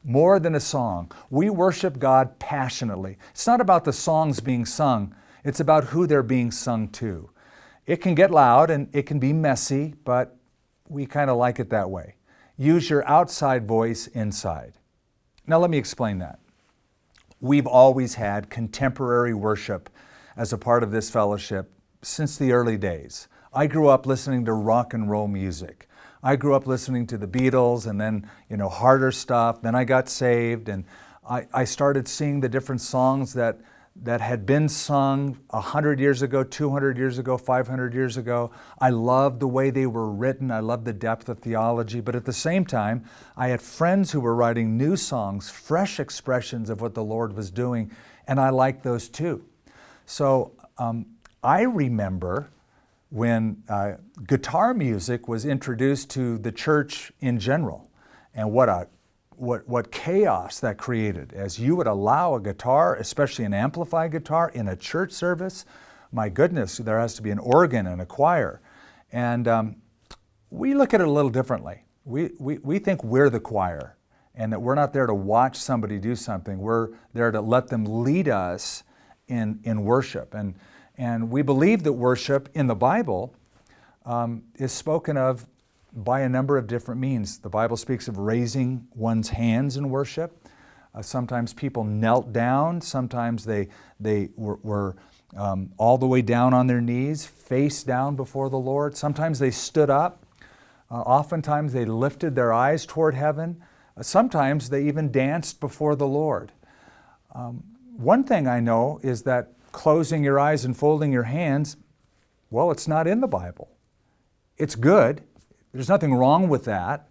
more than a song. We worship God passionately. It's not about the songs being sung, it's about who they're being sung to. It can get loud and it can be messy, but we kind of like it that way. Use your outside voice inside. Now let me explain that. We've always had contemporary worship as a part of this fellowship since the early days. I grew up listening to rock and roll music. I grew up listening to the Beatles and then, harder stuff. Then I got saved and I started seeing the different songs that had been sung 100 years ago, 200 years ago, 500 years ago. I loved the way they were written. I loved the depth of theology. But at the same time, I had friends who were writing new songs, fresh expressions of what the Lord was doing, and I liked those too. So I remember when guitar music was introduced to the church in general, and what chaos that created as you would allow a guitar, especially an amplified guitar, in a church service. My goodness, there has to be an organ and a choir. And we look at it a little differently. We think we're the choir and that we're not there to watch somebody do something. We're there to let them lead us in worship. And we believe that worship in the Bible is spoken of by a number of different means. The Bible speaks of raising one's hands in worship. Sometimes people knelt down. Sometimes they were all the way down on their knees, face down before the Lord. Sometimes they stood up. Oftentimes they lifted their eyes toward heaven. Sometimes they even danced before the Lord. One thing I know is that closing your eyes and folding your hands, well, it's not in the Bible. It's good. There's nothing wrong with that.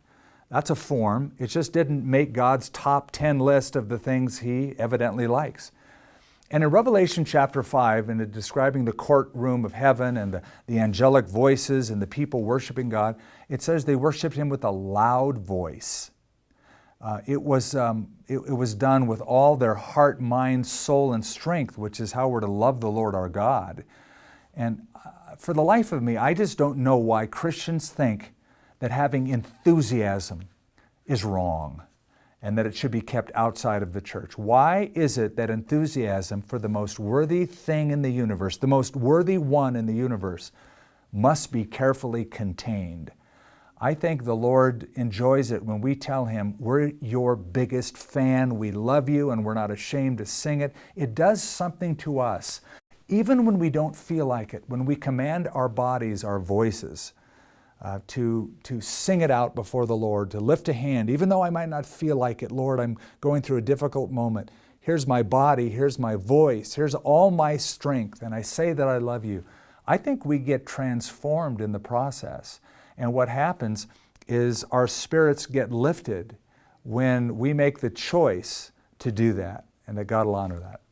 That's a form. It just didn't make God's top 10 list of the things He evidently likes. And in Revelation chapter 5, in describing the courtroom of heaven and the angelic voices and the people worshiping God, it says they worshiped Him with a loud voice. It was done with all their heart, mind, soul, and strength, which is how we're to love the Lord our God. And for the life of me, I just don't know why Christians think that having enthusiasm is wrong and that it should be kept outside of the church. Why is it that enthusiasm for the most worthy thing in the universe, the most worthy one in the universe, must be carefully contained? I think the Lord enjoys it when we tell Him, we're your biggest fan, we love you, and we're not ashamed to sing it. It does something to us, even when we don't feel like it, when we command our bodies, our voices, to sing it out before the Lord, to lift a hand, even though I might not feel like it. Lord, I'm going through a difficult moment. Here's my body, here's my voice, here's all my strength, and I say that I love you. I think we get transformed in the process. And what happens is our spirits get lifted when we make the choice to do that, and that God will honor that.